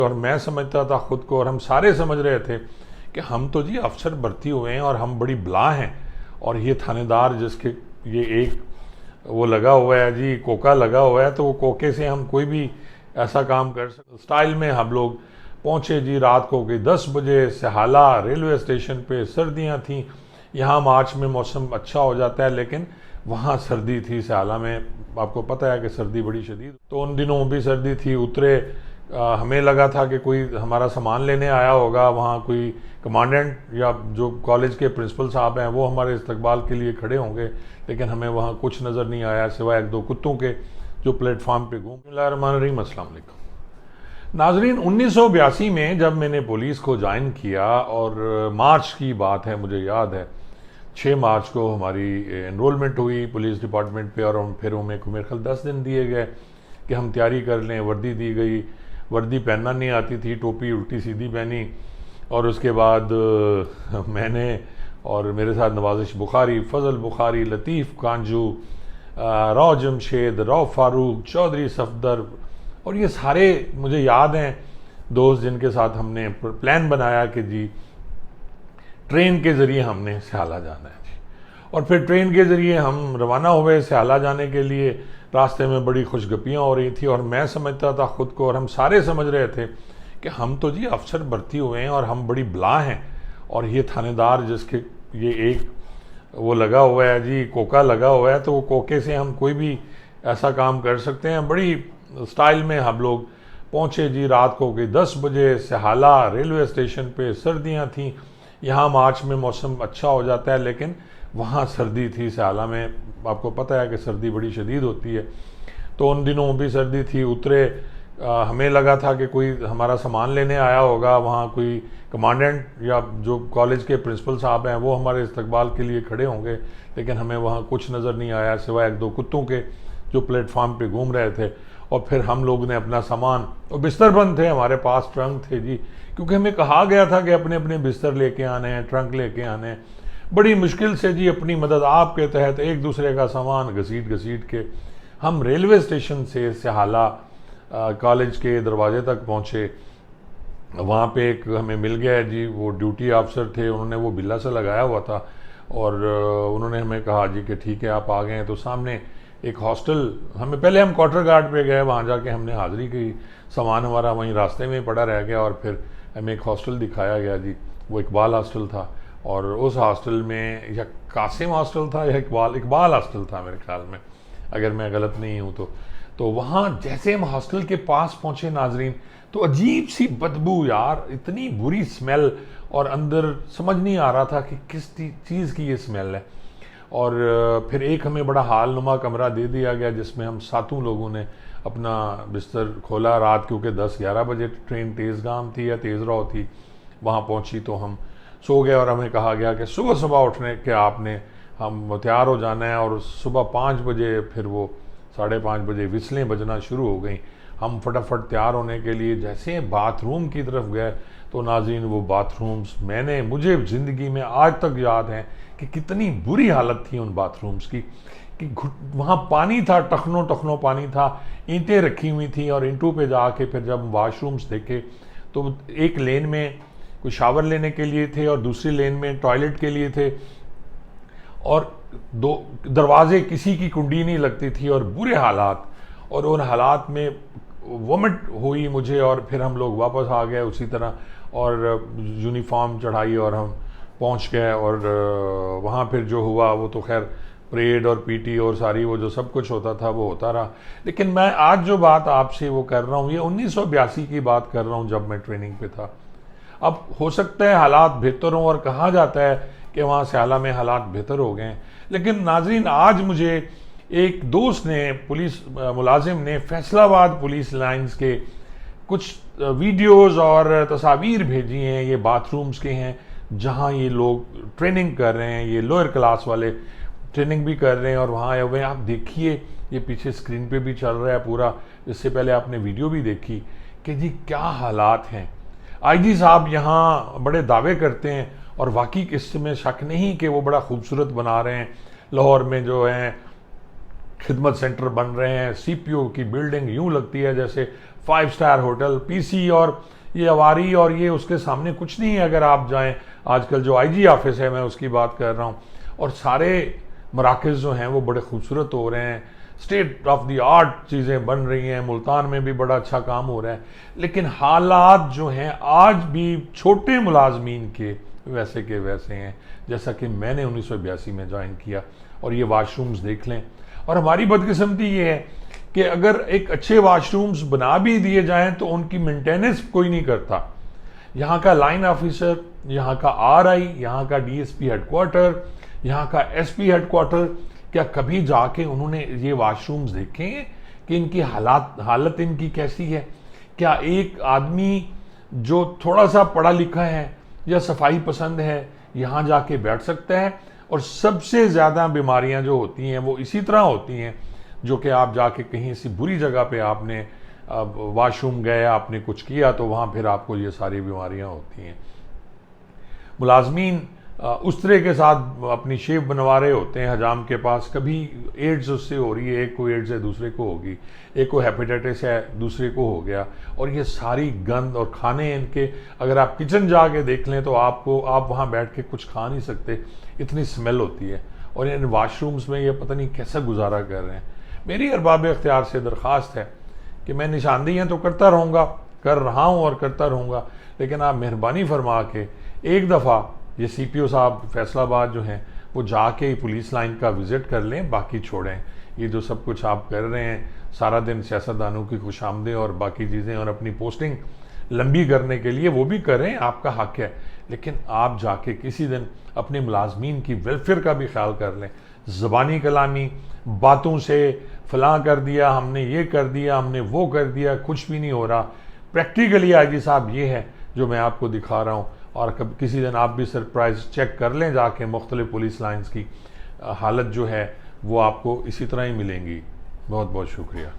और मैं समझता था खुद को, और हम सारे समझ रहे थे कि हम तो जी अफसर भर्ती हुए हैं और हम बड़ी बला हैं, और ये थानेदार जिसके ये एक वो लगा हुआ है जी, कोका लगा हुआ है, तो वो कोके से हम कोई भी ऐसा काम कर सकते स्टाइल में। हम लोग पहुंचे जी रात को कि 10 बजे सहाला रेलवे स्टेशन पे। सर्दियां थी, यहाँ मार्च में मौसम अच्छा हो जाता है, लेकिन वहाँ सर्दी थी सहाला में। आपको पता है कि सर्दी बड़ी शदीद, तो उन दिनों भी सर्दी थी। उतरे, हमें लगा था कि कोई हमारा सामान लेने आया होगा, वहाँ कोई कमांडेंट या जो कॉलेज के प्रिंसिपल साहब हैं वो हमारे इस्तकबाल के लिए खड़े होंगे, लेकिन हमें वहाँ कुछ नज़र नहीं आया सिवाय एक दो कुत्तों के जो प्लेटफार्म पे घूम। अस्सलाम वालेकुम नाजरीन, 1982 में जब मैंने पुलिस को ज्वाइन किया, और मार्च की बात है, मुझे याद है 6 मार्च को हमारी एनरोलमेंट हुई पुलिस डिपार्टमेंट पे, और फिर हमें मेरे ख्याल 10 दिन दिए गए कि हम तैयारी कर लें। वर्दी दी गई, वर्दी पहनना नहीं आती थी, टोपी उल्टी सीधी पहनी, और उसके बाद मैंने और मेरे साथ नवाजिश बुखारी, फजल बुखारी, लतीफ़ कांजू, रौ जमशेद, रौ फारूक, चौधरी सफदर, और ये सारे मुझे याद हैं दोस्त जिनके साथ हमने प्लान बनाया कि जी ट्रेन के ज़रिए हमने सयाला जाना है जी। और फिर ट्रेन के ज़रिए हम रवाना हुए सयाला जाने के लिए। रास्ते में बड़ी खुशगपियाँ हो रही थी, और मैं समझता था खुद को, और हम सारे समझ रहे थे कि हम तो जी अफसर भर्ती हुए हैं और हम बड़ी बला हैं, और ये थानेदार जिसके ये एक वो लगा हुआ है जी, कोका लगा हुआ है, तो वो कोके से हम कोई भी ऐसा काम कर सकते हैं। बड़ी स्टाइल में हम लोग पहुँचे जी रात को कि 10 बजे सहाला रेलवे स्टेशन पे। सर्दियाँ थी, यहाँ मार्च में मौसम अच्छा हो जाता है, लेकिन वहाँ सर्दी थी सयाला में। आपको पता है कि सर्दी बड़ी शदीद होती है, तो उन दिनों भी सर्दी थी। उतरे, हमें लगा था कि कोई हमारा सामान लेने आया होगा, वहाँ कोई कमांडेंट या जो कॉलेज के प्रिंसिपल साहब हैं वो हमारे इस्तकबाल के लिए खड़े होंगे, लेकिन हमें वहाँ कुछ नज़र नहीं आया सिवाय एक दो कुत्तों के जो प्लेटफार्म पे घूम रहे थे। और फिर हम लोग ने अपना सामान, और बिस्तर बंद थे हमारे पास, ट्रंक थे जी, क्योंकि हमें कहा गया था कि अपने अपने बिस्तर लेके आने हैं, ट्रंक लेके आने हैं। बड़ी मुश्किल से जी अपनी मदद आप के तहत एक दूसरे का सामान घसीट घसीट के हम रेलवे स्टेशन से सहाला कॉलेज के दरवाजे तक पहुँचे। वहाँ पे एक हमें मिल गया जी, वो ड्यूटी ऑफिसर थे, उन्होंने वो बिल्ला सा लगाया हुआ था, और उन्होंने हमें कहा जी कि ठीक है आप आ गए हैं। तो सामने एक हॉस्टल, पहले हम क्वार्टर गार्ड पे गए, वहाँ जाके हमने हाज़िरी की, सामान हमारा वहीं रास्ते में पड़ा रह गया, और फिर हमें एक हॉस्टल दिखाया गया जी, वो इकबाल हॉस्टल था। और उस हॉस्टल में, या कासिम हॉस्टल था या इकबाल हॉस्टल था मेरे ख्याल में, अगर मैं गलत नहीं हूँ तो वहाँ जैसे हम हॉस्टल के पास पहुँचे नाजरीन, तो अजीब सी बदबू यार, इतनी बुरी स्मेल, और अंदर समझ नहीं आ रहा था कि किस चीज़ की ये स्मेल है। और फिर एक हमें बड़ा हालनुमा कमरा दे दिया गया जिसमें हम सातों लोगों ने अपना बिस्तर खोला रात, क्योंकि 10-11 बजे ट्रेन तेज़गाम थी या तेज़ रहो थी, वहाँ पहुँची, तो हम सो गए। और हमें कहा गया कि सुबह सुबह उठने के आपने हम तैयार हो जाना है, और सुबह 5 बजे फिर वो 5:30 बजे विसलें बजना शुरू हो गई। हम फटाफट तैयार होने के लिए जैसे बाथरूम की तरफ गए, तो नाज़रीन वो बाथरूम्स मुझे ज़िंदगी में आज तक याद है कि कितनी बुरी हालत थी उन बाथरूम्स की, कि वहाँ पानी था, टखनों टखनों पानी था, ईंटें रखी हुई थी, और ईंटों पे जाके फिर जब वाशरूम्स देखे तो एक लेन में कोई शावर लेने के लिए थे, और दूसरी लेन में टॉयलेट के लिए थे, और दो दरवाजे किसी की कुंडी नहीं लगती थी, और बुरे हालात। और उन हालात में वोमिट हुई मुझे, और फिर हम लोग वापस आ गए उसी तरह, और यूनिफॉर्म चढ़ाई और हम पहुंच गए। और वहाँ फिर जो हुआ वो तो खैर परेड और पीटी और सारी वो जो सब कुछ होता था वो होता रहा। लेकिन मैं आज जो बात आपसे वो कर रहा हूँ, ये 1982 की बात कर रहा हूँ जब मैं ट्रेनिंग पे था। अब हो सकता है हालात बेहतर हों, और कहा जाता है कि वहाँ सयाला में हालात बेहतर हो गए हैं, लेकिन नाजरीन आज मुझे एक दोस्त ने, पुलिस मुलाजिम ने, फैसलाबाद पुलिस लाइंस के कुछ वीडियोस और तस्वीर भेजी हैं। ये बाथरूम्स के हैं जहाँ ये लोग ट्रेनिंग कर रहे हैं, ये लोअर क्लास वाले ट्रेनिंग भी कर रहे हैं, और वहाँ आए हुए हैं। आप देखिए, ये पीछे स्क्रीन पे भी चल रहा है पूरा, इससे पहले आपने वीडियो भी देखी कि जी क्या हालात हैं। आईजी साहब यहाँ बड़े दावे करते हैं, और वाकई इसमें शक नहीं कि वो बड़ा खूबसूरत बना रहे हैं। लाहौर में जो है खिदमत सेंटर बन रहे हैं, सीपीओ की बिल्डिंग यूं लगती है जैसे 5 स्टार होटल, पीसी और ये अवारी और ये उसके सामने कुछ नहीं है। अगर आप जाएं, आजकल जो आईजी ऑफिस है मैं उसकी बात कर रहा हूँ, और सारे मराकज़ जो हैं वो बड़े खूबसूरत हो रहे हैं, स्टेट ऑफ द आर्ट चीज़ें बन रही हैं, मुल्तान में भी बड़ा अच्छा काम हो रहा है। लेकिन हालात जो हैं आज भी छोटे मुलाजमीन के वैसे हैं जैसा कि मैंने 1982 में ज्वाइन किया। और ये वाशरूम्स देख लें, और हमारी बदकिस्मती ये है कि अगर एक अच्छे वाशरूम्स बना भी दिए जाएं तो उनकी मेंटेनेंस कोई नहीं करता। यहाँ का लाइन ऑफिसर, यहाँ का आरआई, यहाँ का डीएसपी हेडक्वार्टर, यहाँ का एसपी हेडक्वार्टर, क्या कभी जाके उन्होंने ये वाशरूम्स देखे हैं कि इनकी हालत इनकी कैसी है? क्या एक आदमी जो थोड़ा सा पढ़ा लिखा है या सफाई पसंद है यहाँ जाके बैठ सकता है? और सबसे ज़्यादा बीमारियाँ जो होती हैं वो इसी तरह होती हैं, जो कि आप जाके कहीं ऐसी बुरी जगह पे आपने वॉशरूम गए, आपने कुछ किया तो वहाँ फिर आपको ये सारी बीमारियाँ होती हैं। मुलाजमीन उस तरह के साथ अपनी शेप बनवा रहे होते हैं हजाम के पास, कभी एड्स उससे हो रही है, एक को एड्स है दूसरे को होगी, एक को हेपेटाइटिस है दूसरे को हो गया। और ये सारी गंद और खाने इनके, अगर आप किचन जाके देख लें तो आप वहाँ बैठ के कुछ खा नहीं सकते, इतनी स्मेल होती है। और इन वाशरूम्स में ये पता नहीं कैसा गुजारा कर रहे हैं। मेरी अरबाब इख्तियार से दरख्वास्त है कि मैं निशानदेहियाँ तो करता रहूँगा, कर रहा हूँ और करता रहूँगा, लेकिन आप मेहरबानी फरमा के एक दफ़ा ये सीपीओ साहब फैसलाबाद जो हैं वो जाके ही पुलिस लाइन का विज़िट कर लें, बाकी छोड़ें। ये जो सब कुछ आप कर रहे हैं, सारा दिन सियासतदानों की खुशामदें और बाकी चीज़ें और अपनी पोस्टिंग लंबी करने के लिए वो भी करें, आपका हक है, लेकिन आप जाके किसी दिन अपने मुलाजमीन की वेलफेयर का भी ख्याल कर लें। ज़बानी कलामी बातों से फलां कर दिया, हमने ये कर दिया, हमने वो कर दिया, कुछ भी नहीं हो रहा। प्रैक्टिकली आईजी साहब ये है जो मैं आपको दिखा रहा हूँ, और कब किसी दिन आप भी सरप्राइज चेक कर लें जाके, मुख्तलिफ पुलिस लाइन्स की हालत जो है वो आपको इसी तरह ही मिलेंगी। बहुत बहुत शुक्रिया।